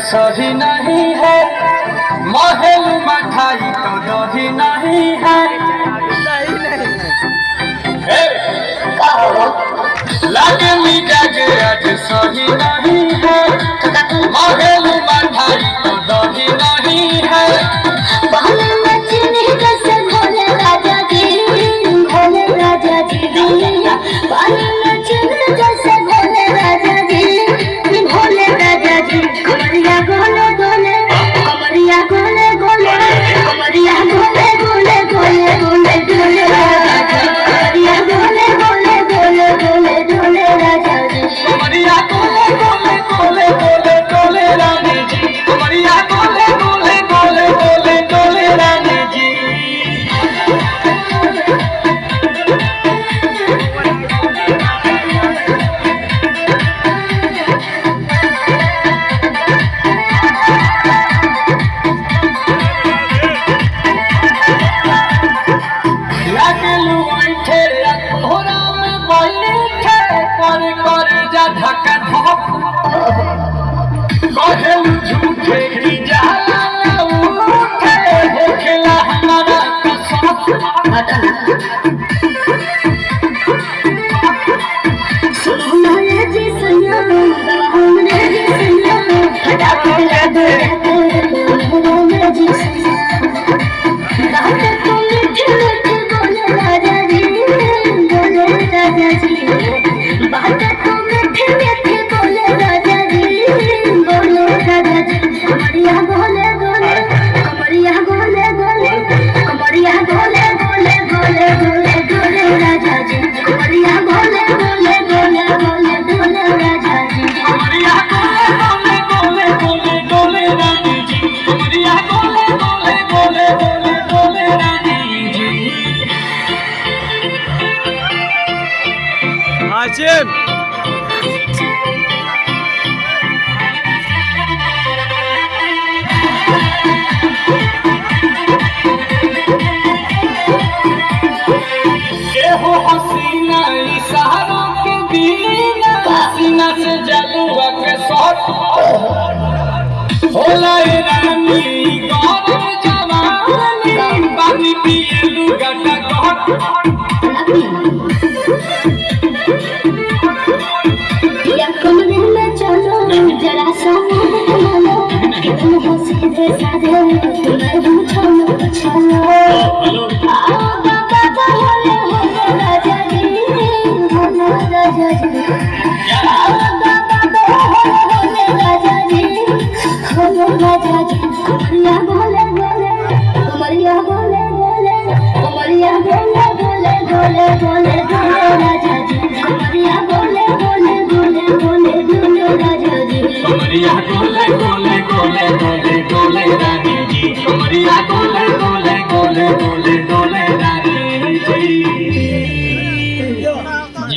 सही नहीं है, महल मठाई तो दही नहीं है। लागे मिजाज आज सही नहीं है, महल मठाई तो दही नहीं है। झूठे की जाला उठे होखेला हमारा कसम। सुनो रे जी सुनो हमरे जी सुनो फटाफट याद हमरे जी सुनो बात को मीठे मीठे बोले राजा जी बात को मीठे मीठे बोले राजा जी कमरिया बोले बोले कमरिया बोले बोले कमरिया बोले बोले बोले बोले बोले राजा जी कमरिया बोले बोले बोले बोले बोले राजा जी कमरिया बोले बोले बोले बोले रानी जी कमरिया बोले बोले बोले बोले बोले रानी जी। आशिम हसीना इशारों के दीना हसीना से जलुआ के शॉट होला रानी गौरव जवानी पानी पिए लुगाटा घट। या कमरे में चलो जरा सा लो तुम हो सीधे साधे तुम्हें पूछो न पूछो कमरिया बोले बोले कमरिया बोले बोले कमरिया बोले बोले बोले बोले बोले राजा जी कमरिया बोले बोले बोले बोले बोले राजा जी कमरिया बोले बोले बोले बोले